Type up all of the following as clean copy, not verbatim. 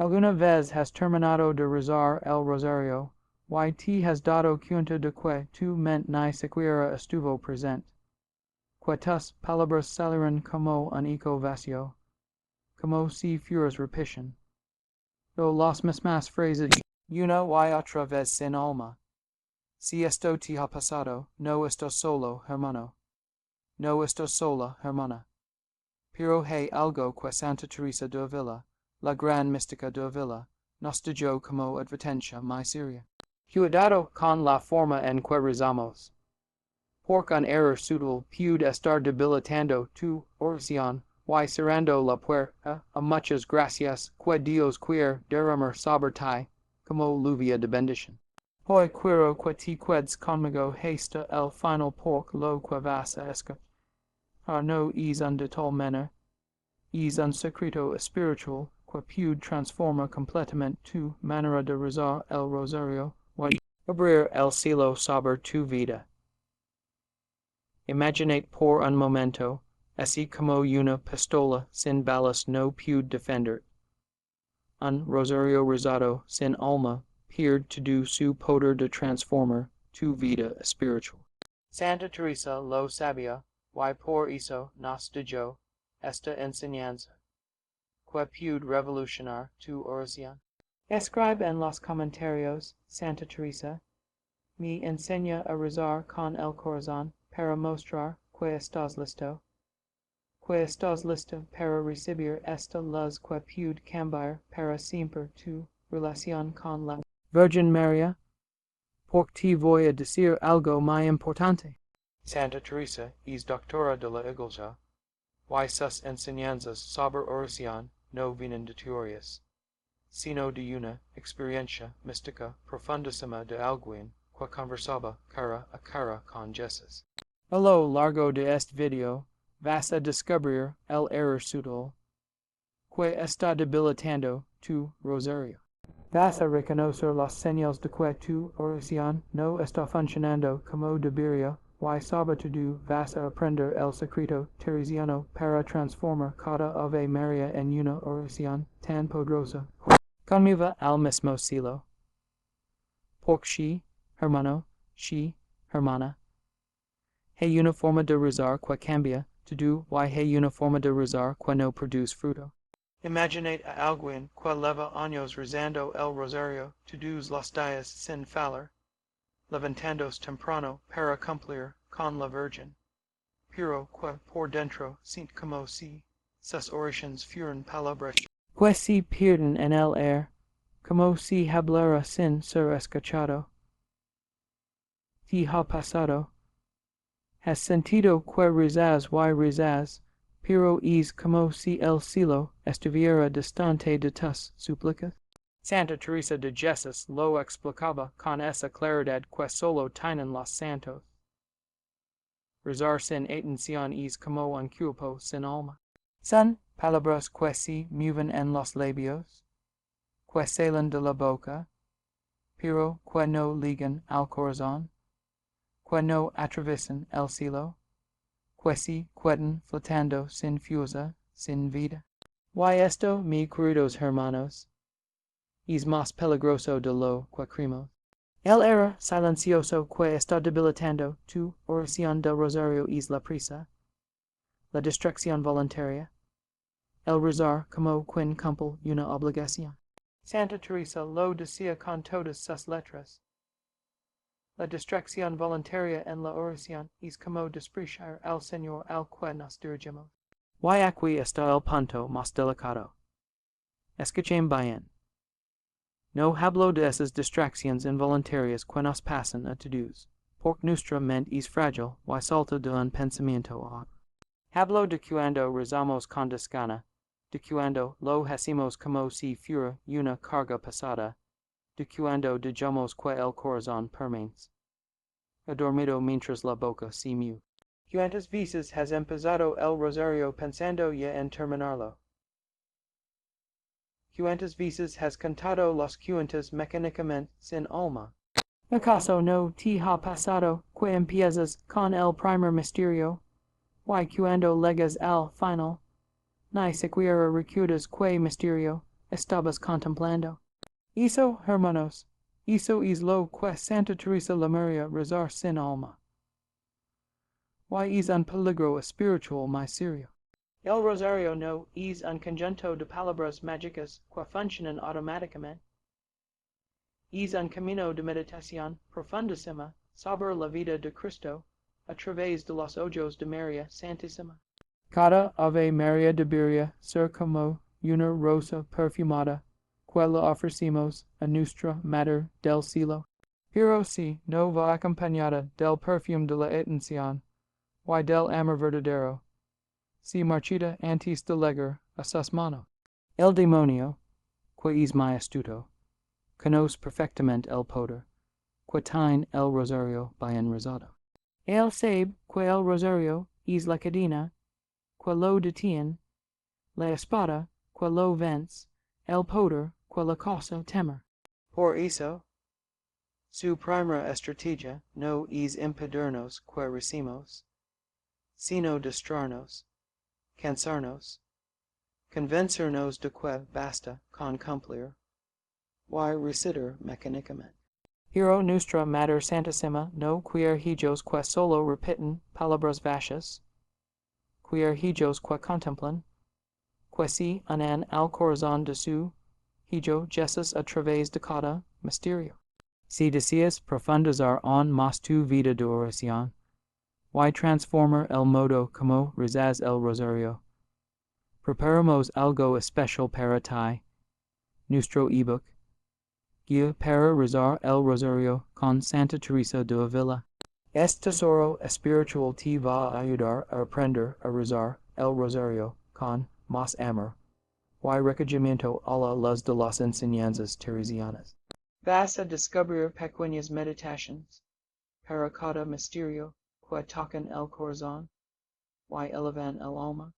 Alguna vez has terminado de rezar el rosario, y te has dado cuenta de que tu mente ni siquiera estuvo presente. Que tus palabras salieron como un eco vacío, como si fueras repetición. O las mismas phrases una y otra vez sin alma. Si esto te ha pasado, no estás solo, hermano. No estás sola, hermana. Pero hay algo que Santa Teresa de Ávila, la gran mística de Ávila, nos dio como advertencia muy seria. Cuidado con la forma en que rezamos. Porque un error sutil puede estar debilitando tu oración y cerrando la puerta a muchas gracias que Dios quiere derramar sobre ti como lluvia de bendición. Hoy quiero que te quedes conmigo hasta el final porque lo que vas a escuchar no es un de tal manera, es un secreto espiritual que puede transformar completamente tu manera de rezar el rosario y abrir el cielo sobre tu vida. Imaginate por un momento, así como una pistola sin balas no puede defender. Un rosario rezado sin alma pierde su poder de transformar tu vida espiritual. Santa Teresa lo sabía, y por eso nos dio esta enseñanza, que puede revolucionar tu oración. Escribe en los comentarios, Santa Teresa me enseña a rezar con el corazón para mostrar que estás listo para recibir esta luz que puede cambiar para siempre tu relación con la Virgen María, porque te voy a decir algo muy importante. Santa Teresa es doctora de la Iglesia, y sus enseñanzas sobre oración no vienen de teorías, sino de una experiencia mística profundísima de alguien que conversaba cara a cara con Jesús. A lo largo de este video, vas a descubrir el error sutil que está debilitando tu rosario. Vas a reconocer las señales de que tu oración no está funcionando como debería, y sobre todo vas a aprender el secreto teresiano para transformar cada Ave María en una oración tan poderosa. Conmigo al mismo cielo. Porque sí, hermano, sí, hermana. Hay una forma de rezar que cambia todo y hay una forma de rezar que no produce fruto. Imaginate a alguien que lleva años rezando el rosario todos los días sin fallar, levantándose temprano para cumplir con la Virgen, pero que por dentro siente como si sus oraciones fueran palabras que se pierden en el aire, como si hablara sin ser escuchado. Te ha pasado. Has sentido que rezas y rezas, pero es como si el cielo estuviera distante de tus súplicas. Santa Teresa de Jesús lo explicaba con esa claridad que solo tienen los santos. Rezar sin atención es como un cuerpo sin alma. Son palabras que se mueven en los labios, que salen de la boca, pero que no llegan al corazón, que no atraviesan el cielo, que se quedan flotando sin fuerza, sin vida. Y esto, mis queridos hermanos, es más peligroso de lo que creemos. El error silencioso que está debilitando tu oración del rosario es la prisa, la distracción voluntaria, el rezar como quien cumple una obligación. Santa Teresa lo decía con todas sus letras. La distracción voluntaria en la oración es como despreciar al Señor al que nos dirigimos. Y aquí está el punto más delicado. Escuchen bien. No hablo de esas distracciones involuntarias que nos pasan a todos, porque nuestra mente es frágil y salta de un pensamiento a otro. Hablo de cuando rezamos con desgana, de cuando lo hacemos como si fuera una carga pesada, de cuando dejamos que el corazón permanece adormido mientras la boca se mueve. ¿Cuántas veces has empezado el rosario pensando ya en terminarlo? ¿Cuántas veces has cantado los cuentos mecánicamente sin alma? ¿Acaso no te ha pasado que empiezas con el primer misterio, y cuando llegas al final, ni siquiera recuerdas qué misterio estabas contemplando. Hizo, hermanos, hizo es lo que Santa Teresa la María rezar sin alma. Why es un peligro espiritual miserio. El Rosario no es un conjunto de palabras mágicas que funcionan automáticamente. Es un camino de meditación profundísima sobre la vida de Cristo a través de los ojos de María Santísima. Cada Ave María de Birria ser como una rosa perfumada, que le ofrecimos a nuestra Madre del Cielo. Pero si no va acompañada del perfume de la atención, y del amor verdadero, si marchita antes de llegar a sus manos. El demonio, que es muy astuto, conoce perfectamente el poder, que tiene el rosario bien rezado. Él sabe que el rosario es la cadena, que lo detiene, la espada, que lo vence, el poder, que la causa temer. Por eso, su primera estrategia no es impedirnos que recimos, sino distraernos, cansarnos, convencernos de que basta con cumplir, y recitar mecánicamente. Pero nuestra Madre Santísima no quiere hijos que solo repiten palabras vacías, quiere hijos que contemplan, que se unan al corazón de su Hijo Jesús a través de cada misterio. Si deseas profundizar aún más tu vida de oración, y transformar el modo como rezas el rosario, preparamos algo especial para ti, nuestro ebook, Guía para rezar el rosario con Santa Teresa de Ávila. Este tesoro espiritual te va a ayudar a aprender a rezar el rosario con más amor y recogimiento a la luz de las enseñanzas teresianas. Vas a descubrir pequeñas meditaciones para cada misterio que tocan el corazón y elevan el alma.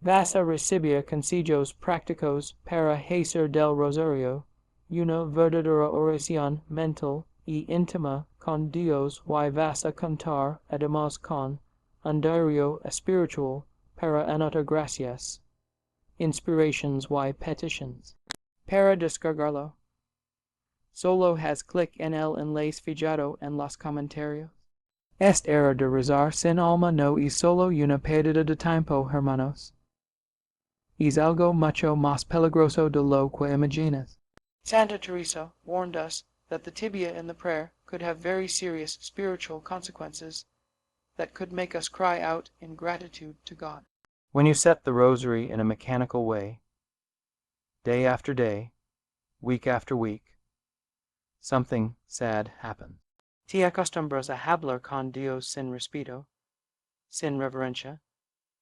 Vas a recibir consejos prácticos para hacer del rosario una verdadera oración mental y íntima con Dios y vas a contar además con un diario espiritual para anotar gracias, inspirations y petitions. Para descargarlo, solo haz clic en el enlace fijado en los comentarios. Esta era de rezar sin alma no es solo una pérdida de tiempo, hermanos. Es algo mucho más peligroso de lo que imaginas. Santa Teresa warned us that the tibia in the prayer could have very serious spiritual consequences that could make us cry out in gratitude to God. When you set the rosary in a mechanical way, day after day, week after week, something sad happens. Te acostumbras a hablar con Dios sin respeto, sin reverencia,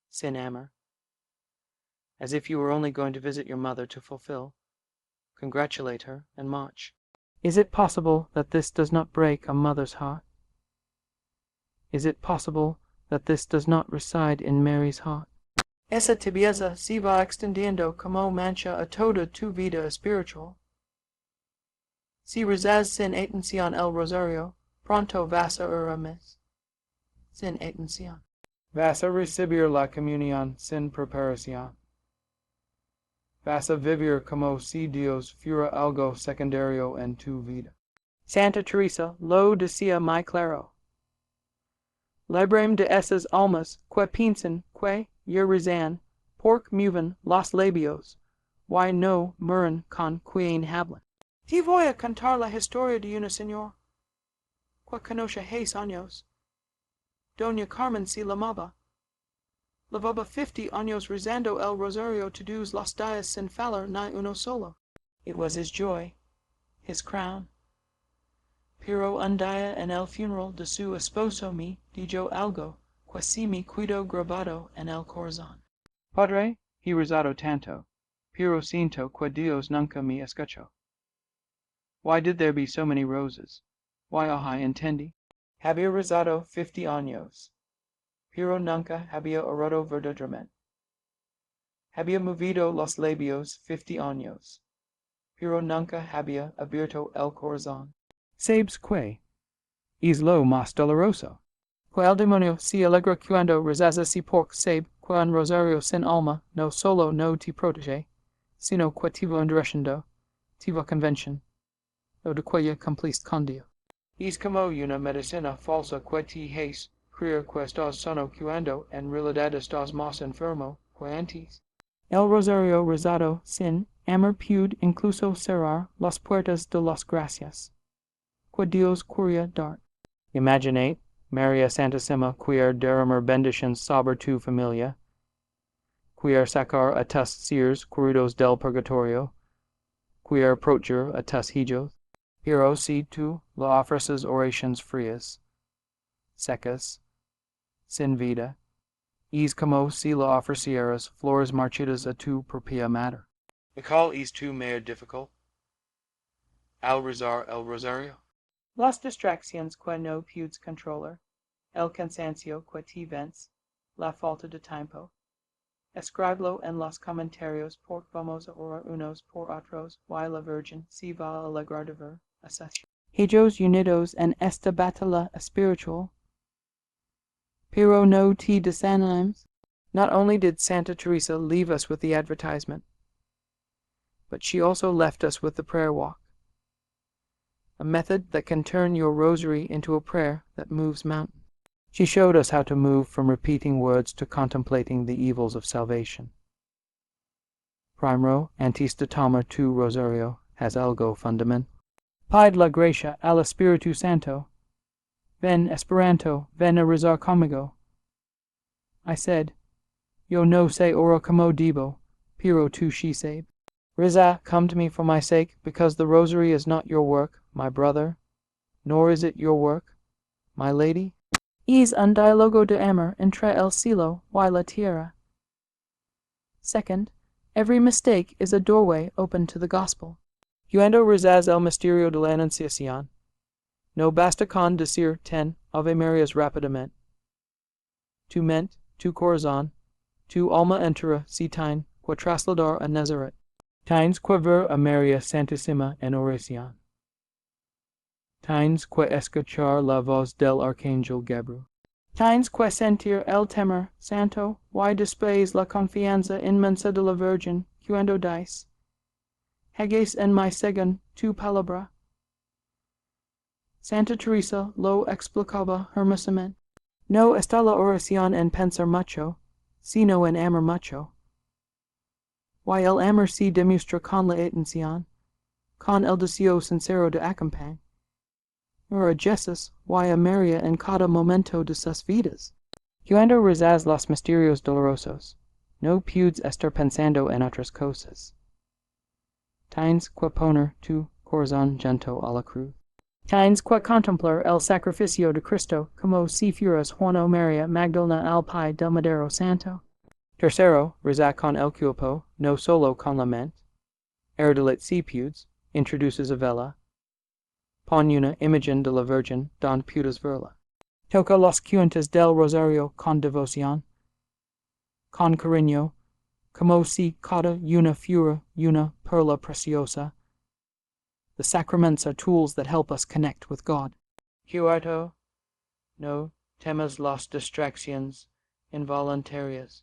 sin amor, as if you were only going to visit your mother to fulfill, congratulate her, and march. Is it possible that this does not break a mother's heart? Is it possible that this does not reside in Mary's heart? Esa tibieza se va extendiendo como mancha a toda tu vida espiritual. Si rezas sin atención el rosario, pronto vas a orar más. Sin atención. Vas a recibir la comunión sin preparación. Vas a vivir como si Dios fuera algo secundario en tu vida. Santa Teresa lo decía muy claro. Librem de esas almas que piensan que ya rezan, porque mueven los labios, y no mueren con quien hablan. Te voy a contar la historia de una señora que conoce 6 años. Doña Carmen se llamaba. Llevaba 50 años rezando el rosario todos los días sin fallar ni uno solo. It was his joy, his crown. Pero un día en el funeral de su esposo me dijo algo que se me quedó grabado en el corazón. Padre, he rezado tanto, pero siento que Dios nunca me escuchó. Why did there be so many roses? Why I entendí. Había rezado 50 años. Pero nunca había orado verdaderamente. Había movido los labios 50 años, pero nunca había abierto el corazón. ¿Sabes qué? Es lo más doloroso. Que el demonio se alegra cuando rezas así porque sabe que un rosario sin alma no solo no te protege, sino que tivo endureciendo, tivo convention, o de quella complist condio. Es como una medicina falsa que te hace creer que estás sano cuando en realidad estás más enfermo que antes. El rosario rezado sin amor puede incluso cerrar las puertas de las gracias que Dios quería dar. Imaginate Maria Santissima queer derramar benditions sobre tu familia, queer sacar a tus seres queridos del purgatorio, queer proteger a tus hijos, pero si tú le ofreces oraciones frías, secas, sin vida, es como si le ofrecieras flores marchitas a tu propia madre. ¿Y cuál es tu mayor dificultad? Al rezar el rosario. Las distracciones que no puedes controlar, el cansancio que te vence, la falta de tiempo. Escríbelo en los comentarios porque vamos a orar unos por otros y la Virgen se va a alegrar de ver a ellos unidos en esta batalla espiritual. Pero no te desanimes. Not only did Santa Teresa leave us with the advertisement, but she also left us with the prayer walk, a method that can turn your rosary into a prayer that moves mountains. She showed us how to move from repeating words to contemplating the evils of salvation. Primero, antes de tomar tu rosario, haz algo fundamental. Pide la gracia al Espíritu Santo. Ven, Esperanto, ven a rezar conmigo. I said, Yo no sé ora como debo, pero tú sí sabes. Reza, come to me for my sake, because the rosary is not your work, my brother, nor is it your work, my lady. Es un diálogo de amor entre el cielo y la tierra. Second, every mistake is a doorway open to the gospel. Cuando rezas el misterio de la Anunciación, no basta con decir 10 Ave Marias rápidamente. Tu mente, tu corazón, tu alma entera se tiene que trasladar a Nazaret. Tienes que ver a María Santísima en oración. Tienes que escuchar la voz del arcángel Gabriel. Tienes que sentir el temor santo y después la confianza inmensa de la Virgen cuando dice, Hagas en mí según tu palabra. Santa Teresa lo explicaba hermosamente. No está la oración en pensar mucho, sino en amar mucho. Y el amor se demuestra con la atención, con el deseo sincero de acompañar a Jesús y a María en cada momento de sus vidas. Cuando rezas los misterios dolorosos, no puedes estar pensando en otras cosas. Tienes que poner tu corazón junto a la cruz. Tienes que contemplar el sacrificio de Cristo como si fueras Juan o María Magdalena al pie del madero santo. Tercero, reza con el cuerpo, no solo con la mente. Erdelit si pudes, introduces a vela. Pon una imagen de la Virgen donde puedes verla. Toca los cuentas del rosario con devoción, con cariño, como si cada una fuera una perla preciosa. The sacraments are tools that help us connect with God. Cuarto, no temas las distracciones involuntarias.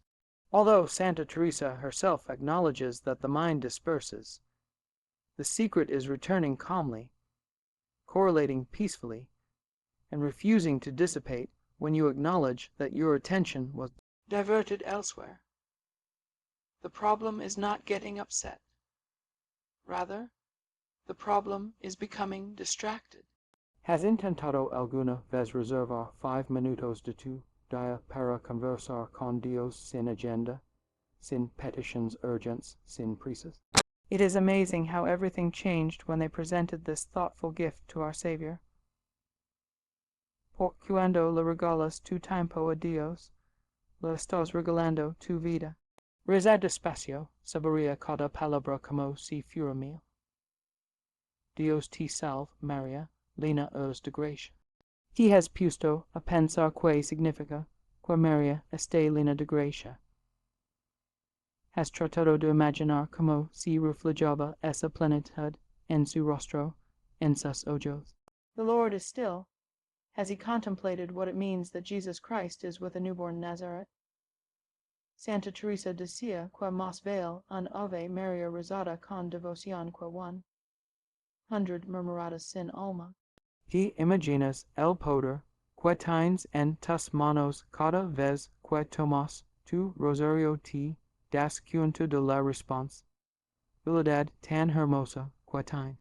Although Santa Teresa herself acknowledges that the mind disperses, the secret is returning calmly, correlating peacefully, and refusing to dissipate when you acknowledge that your attention was diverted elsewhere. The problem is not getting upset. Rather, the problem is becoming distracted. ¿Has intentado alguna vez reservar 5 minutos de tu día para conversar con Dios sin agenda, sin petitions urgentes, sin prisas? It is amazing how everything changed when they presented this thoughtful gift to our Savior. Por cuando le regalas tu tiempo a Dios, le estás regalando tu vida. Reza despacio, saborea cada palabra como si fuera mil. Dios te salve, María, llena eres de gracia. Te has puesto a pensar qué significa que María esté llena de gracia. Has tratado de imaginar cómo se reflejaba esa plenitud en su rostro, en sus ojos. The Lord is still. Has he contemplated what it means that Jesus Christ is with a newborn Nazareth? Santa Teresa de Sia, que mas veil an Ave Maria rezada con devoción que 100 murmuradas sin alma. He imaginas el poder que tienes en tus manos cada vez que tomas tu rosario te das cuenta de la responsabilidad tan hermosa que tienes.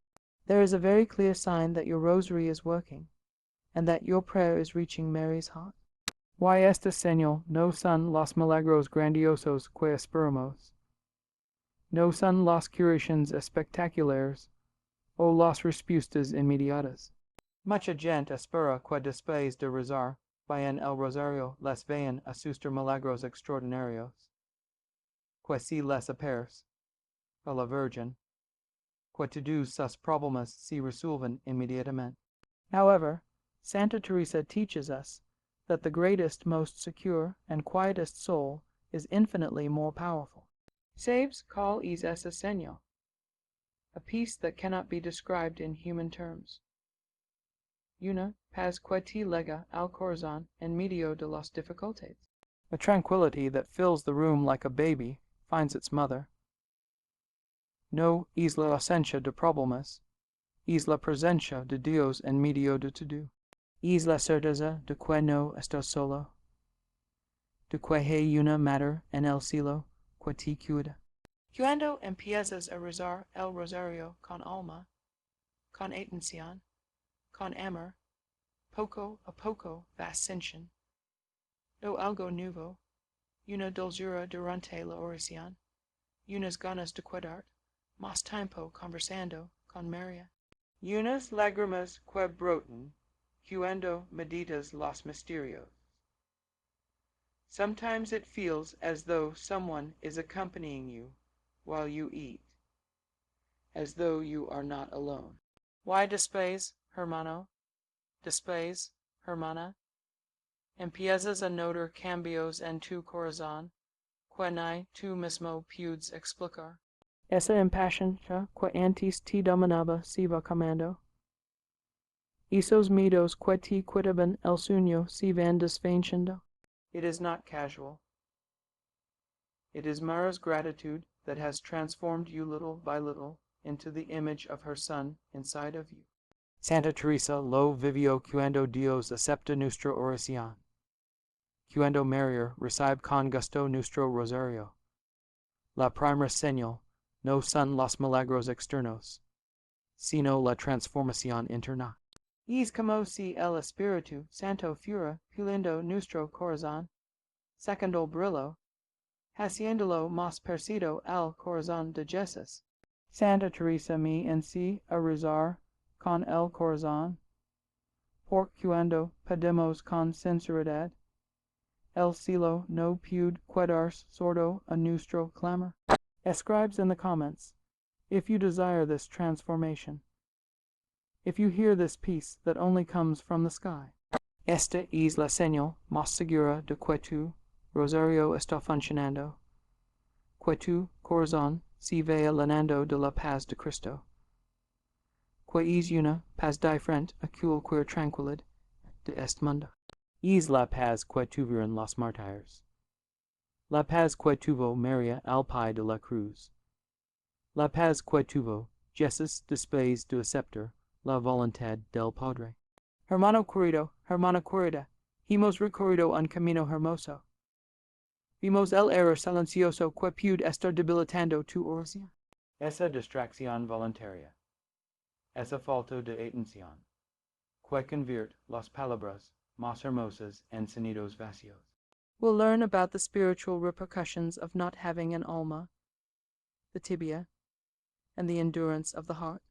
There is a very clear sign that your rosary is working, and that your prayer is reaching Mary's heart. Y este señal no son los milagros grandiosos que esperamos, no son las curaciones espectaculares o las respuestas inmediatas. Mucha gente espera que después de rezar vayan el rosario les vayan a suceder milagros extraordinarios, que si les apers a la Virgen, que todos sus problemas se resuelven inmediatamente. However, Santa Teresa teaches us that the greatest, most secure, and quietest soul is infinitely more powerful. Sabes cuál es ese señal? A peace that cannot be described in human terms. Una paz que te lega al corazón en medio de las dificultades. A tranquility that fills the room like a baby finds its mother. No es la ausencia de problemas, es la presencia de Dios en medio de todo. Es la certeza de que no estás solo, de que hay una madre en el cielo que te cuida. Cuando empiezas a rezar el rosario con alma, con atención, con amor, poco a poco vas sintiendo algo nuevo, una dulzura durante la oración, unas ganas de quedar más tiempo conversando con María, unas lágrimas que brotan cuando meditas los misterios. Sometimes it feels as though someone is accompanying you while you eat, as though you are not alone. Why después, hermano? Después, hermana? Empiezas a notar cambios en tu corazón que ni tú mismo puedes explicar. Esa impaciencia que antes te dominaba se va cambiando. Esos miedos que te quitaban el sueño se van desvaneciendo. It is not casual. It is Mara's gratitude that has transformed you little by little into the image of her Son inside of you. Santa Teresa lo vivió cuando Dios acepta nuestra oración, cuando María recibe con gusto nuestro rosario. La primera señal no son los milagros externos, sino la transformación interna. Es como si el Espíritu Santo fuera puliendo nuestro corazón, sacando el brillo, haciéndolo más parecido al corazón de Jesús. Santa Teresa me enseñó a rezar con el corazón, por cuando pedimos con sinceridad, el cielo no puede quedarse sordo a nuestro clamor. Scribes in the comments, if you desire this transformation, if you hear this peace that only comes from the sky. Esta es la señal más segura de que tu rosario está funcionando, que tu corazón se vaya llenando de la paz de Cristo, que es una paz diferente a cualquier tranquilidad de este mundo. Es la paz que tuvieron los mártires, la paz que tuvo María al pie de la cruz, la paz que tuvo Jesús después de aceptar la voluntad del Padre. Hermano querido, hermana querida, hemos recorrido un camino hermoso. Vimos el error silencioso que puede estar debilitando tu oración. Esa distracción voluntaria, esa falta de atención, que convierte las palabras más hermosas en sonidos vacíos. We'll learn about the spiritual repercussions of not having an alma, the tibia, and the endurance of the heart.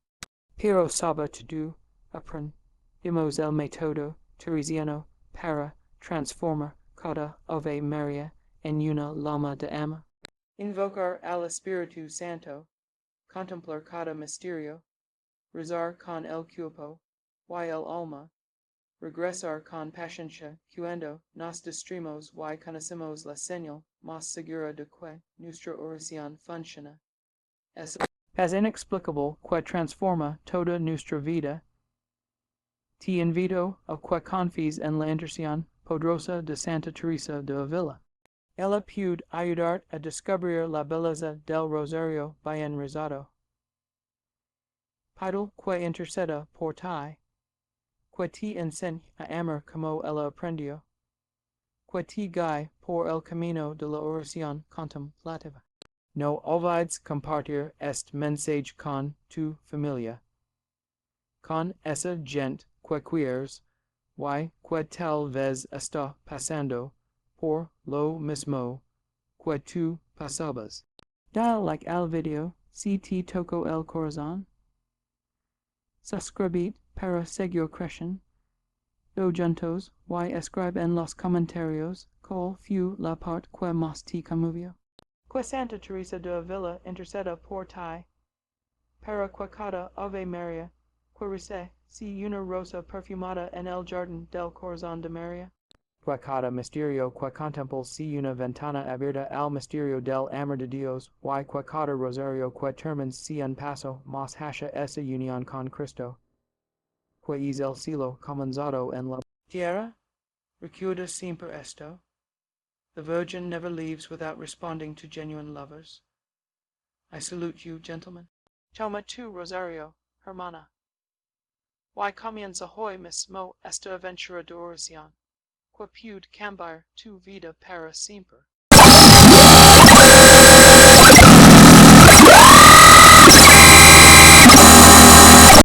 Pero sabe todo, aprendimos el método teresiano para transformar cada Ave María en una llama de amor. Invocar al Espíritu Santo, contemplar cada misterio, rezar con el cuerpo y el alma, regresar con paciencia cuando nos distraemos y conocemos la señal más segura de que nuestra oración funciona. Es paz inexplicable que transforma toda nuestra vida. Te invito a que confíes en la intercesión poderosa de Santa Teresa de Ávila. Ella pude ayudarte a descubrir la belleza del Rosario bien rezado. Pido que interceda por ti, que te enseñe a amar como ella aprendió, que te guíe por el camino de la oración contemplativa. No olvides compartir este mensaje con tu familia, con esa gente que quieres, y que tal vez está pasando por lo mismo que tú pasabas. Dale like al video si te tocó el corazón. Suscribite para seguir creciendo juntos y escribe en los comentarios cuál fue la parte que más te conmovió. Que Santa Teresa de Ávila interceda por ti, para que cada Ave María que rece sea una rosa perfumada en el jardín del corazón de María. Que cada misterio que contemples sea una ventana abierta al misterio del amor de Dios, y que cada rosario que termines sea un paso más hacia esa unión con Cristo, que es el cielo comenzado en la tierra. Recuerda siempre esto. The Virgin never leaves without responding to genuine lovers. I salute you, gentlemen. Toma tu Rosario, hermana. Y comienza hoy mismo esta aventura de oración, que puede cambiar tu vida para siempre.